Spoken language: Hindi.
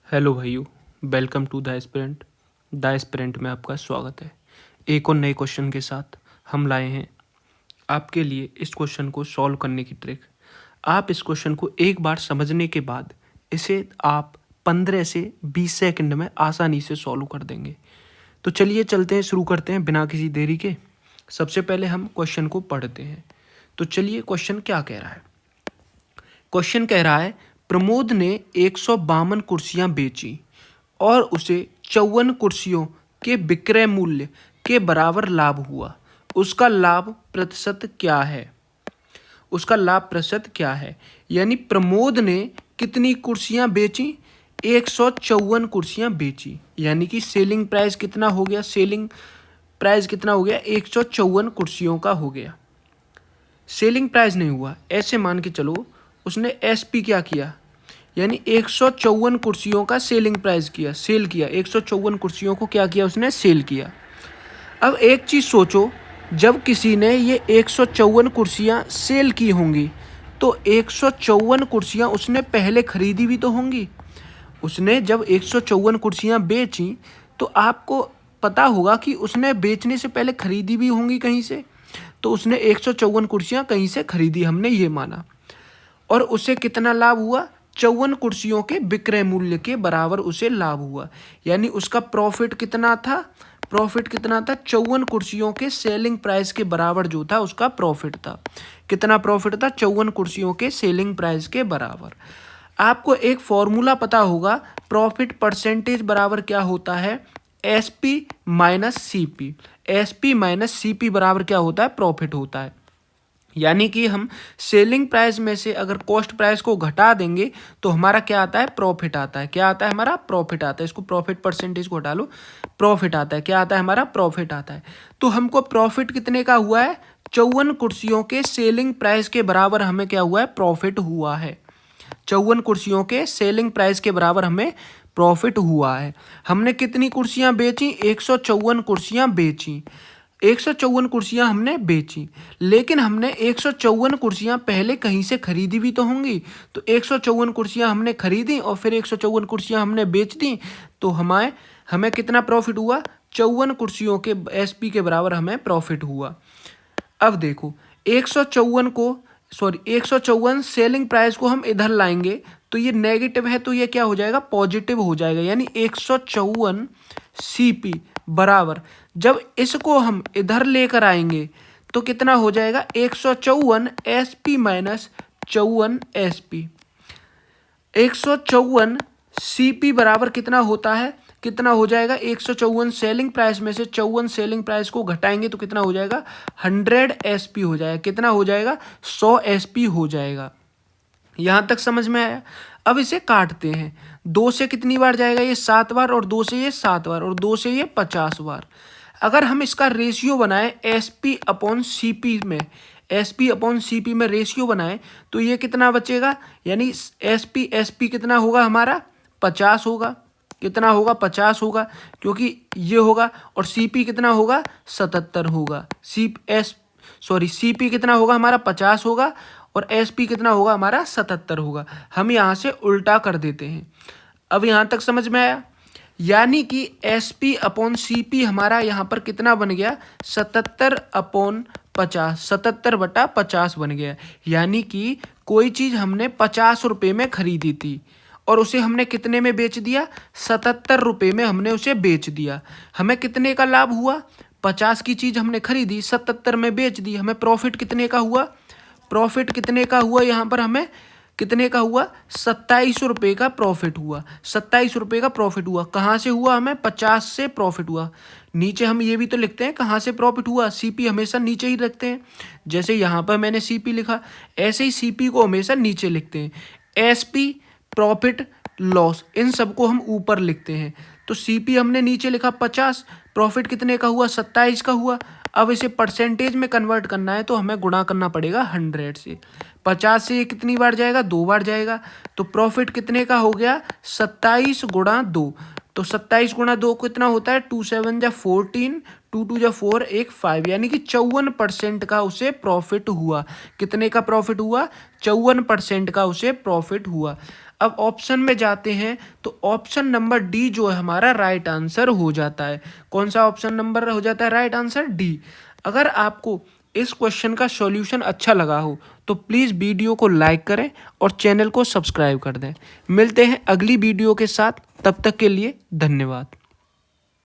हेलो भाइयों, वेलकम टू द एस्पिरेंट में आपका स्वागत है। एक और नए क्वेश्चन के साथ हम लाए हैं आपके लिए इस क्वेश्चन को सॉल्व करने की ट्रिक। आप इस क्वेश्चन को एक बार समझने के बाद इसे आप 15 से 20 सेकंड में आसानी से सॉल्व कर देंगे। तो चलिए चलते हैं, शुरू करते हैं बिना किसी देरी के। सबसे पहले हम क्वेश्चन को पढ़ते हैं। तो चलिए क्वेश्चन क्या कह रहा है। क्वेश्चन कह रहा है, प्रमोद ने 152 कुर्सियां बेची और उसे 54 कुर्सियों के विक्रय मूल्य के बराबर लाभ हुआ। उसका लाभ प्रतिशत क्या है? उसका लाभ प्रतिशत क्या है? यानी प्रमोद ने कितनी कुर्सियां बेची? 154 कुर्सियां बेची, यानी कि सेलिंग प्राइस कितना हो गया? सेलिंग प्राइस कितना हो गया? 154 कुर्सियों का हो गया। सेलिंग प्राइस नहीं हुआ, ऐसे मान के चलो उसने एसपी क्या किया, यानी 154 कुर्सियों का सेलिंग प्राइस किया, सेल किया। 154 कुर्सियों को क्या किया उसने? सेल किया। अब एक चीज़ सोचो, जब किसी ने ये 154 कुर्सियाँ सेल की होंगी तो 154 कुर्सियाँ उसने पहले खरीदी भी तो होंगी। उसने जब 154 कुर्सियाँ बेची तो आपको पता होगा कि उसने बेचने से पहले खरीदी भी होंगी कहीं से। तो उसने 154 कुर्सियाँ कहीं से खरीदी, हमने ये माना, और उसे कितना लाभ हुआ? 54 कुर्सियों के विक्रय मूल्य के बराबर उसे लाभ हुआ। यानी उसका प्रॉफिट कितना था? प्रॉफिट कितना था? 54 कुर्सियों के सेलिंग प्राइस के बराबर जो था उसका प्रॉफिट था। कितना प्रॉफिट था? 54 कुर्सियों के सेलिंग प्राइस के बराबर। आपको एक फॉर्मूला पता होगा, प्रॉफिट परसेंटेज बराबर क्या होता है? SP minus CP. SP minus CP बराबर क्या होता है? प्रॉफिट होता है। यानी कि हम सेलिंग प्राइस में से अगर कॉस्ट प्राइस को घटा देंगे तो हमारा क्या आता है? प्रॉफिट आता है। क्या आता है? हमारा प्रॉफिट आता है। इसको प्रॉफिट परसेंटेज को हटा लो, प्रॉफिट आता है। क्या आता है? हमारा प्रॉफिट आता है। तो हमको प्रॉफिट कितने का हुआ है? 54 कुर्सियों के सेलिंग प्राइस के बराबर हमें क्या हुआ है? प्रॉफिट हुआ है। 54 कुर्सियों के सेलिंग प्राइस के बराबर हमें प्रॉफिट हुआ है। हमने कितनी कुर्सियां बेची? 154 कुर्सियां बेची। 154 कुर्सियां हमने बेची, लेकिन हमने 154 कुर्सियां पहले कहीं से खरीदी भी तो होंगी। तो 154 कुर्सियां हमने खरीदी और फिर 154 कुर्सियां हमने बेच दी, तो हमें कितना प्रॉफिट हुआ? 54 कुर्सियों के एसपी के बराबर हमें प्रॉफिट हुआ। अब देखो, 154 सेलिंग प्राइस को हम इधर लाएंगे तो ये नेगेटिव है, तो ये क्या हो जाएगा? पॉजिटिव हो जाएगा। यानी 154 सीपी बराबर, जब इसको हम इधर लेकर आएंगे तो कितना हो जाएगा? 154 एसपी माइनस 54 एसपी। 154 सीपी बराबर कितना होता है? कितना हो जाएगा? 154 सेलिंग प्राइस में से 54 सेलिंग प्राइस को घटाएंगे तो कितना हो जाएगा? 100 एसपी हो जाएगा। कितना हो जाएगा? 100 एसपी हो जाएगा। यहां तक समझ में आया? अब इसे काटते हैं। 2 से कितनी बार जाएगा? ये 7 बार, और 2 से ये 7 बार, और 2 से ये 50 बार। अगर हम इसका रेशियो बनाएं एसपी अपॉन सीपी में, एसपी अपॉन सीपी में रेशियो बनाएं तो ये कितना बचेगा? यानी एसपी एसपी कितना होगा हमारा? 50 होगा। कितना होगा? 50 होगा, क्योंकि ये होगा। और सीपी कितना होगा? 77 होगा। सीपी कितना होगा हमारा? 50 होगा, और एसपी कितना होगा हमारा? 77 होगा। हम यहाँ से उल्टा कर देते हैं। अब यहाँ तक समझ में आया? यानी कि एसपी अपॉन सीपी हमारा यहाँ पर कितना बन गया? 77 अपॉन 50, 77/50 बन गया। यानी कि कोई चीज़ हमने 50 रुपये में खरीदी थी और उसे हमने कितने में बेच दिया? 77 रुपये में हमने उसे बेच दिया। हमें कितने का लाभ हुआ? 50 की चीज़ हमने खरीदी, 77 में बेच दी। हमें प्रॉफिट कितने का हुआ? प्रॉफिट कितने का हुआ? यहाँ पर हमें कितने का हुआ? 27 रुपये का प्रॉफिट हुआ। 27 रुपये का प्रॉफिट हुआ। कहाँ से हुआ? हमें 50 से प्रॉफिट हुआ। नीचे हम ये भी तो लिखते हैं कहाँ से प्रॉफिट हुआ। सीपी हमेशा नीचे ही रखते हैं। जैसे यहाँ पर मैंने सीपी लिखा, ऐसे ही सीपी को हमेशा नीचे लिखते हैं। एसपी, प्रॉफिट, लॉस, इन सबको हम ऊपर लिखते हैं। तो सीपी हमने नीचे लिखा 50, प्रॉफिट कितने का हुआ? 27 का हुआ। अब इसे परसेंटेज में कन्वर्ट करना है तो हमें गुणा करना पड़ेगा 100 से। 50 से ये कितनी बार जाएगा? 2 बार जाएगा। तो प्रॉफिट कितने का हो गया? 27 गुणा 2। तो 27 गुणा 2 कितना होता है? 2 7 जा 14, 2 2 जा 4, 1 5, यानी कि 54% का उसे प्रॉफिट हुआ। कितने का प्रॉफिट हुआ? 54% का उसे प्रॉफिट हुआ। अब ऑप्शन में जाते हैं तो ऑप्शन नंबर डी जो है हमारा राइट आंसर हो जाता है। कौन सा ऑप्शन नंबर हो जाता है राइट आंसर? डी। अगर आपको इस क्वेश्चन का सॉल्यूशन अच्छा लगा हो तो प्लीज़ वीडियो को लाइक करें और चैनल को सब्सक्राइब कर दें। मिलते हैं अगली वीडियो के साथ, तब तक के लिए धन्यवाद।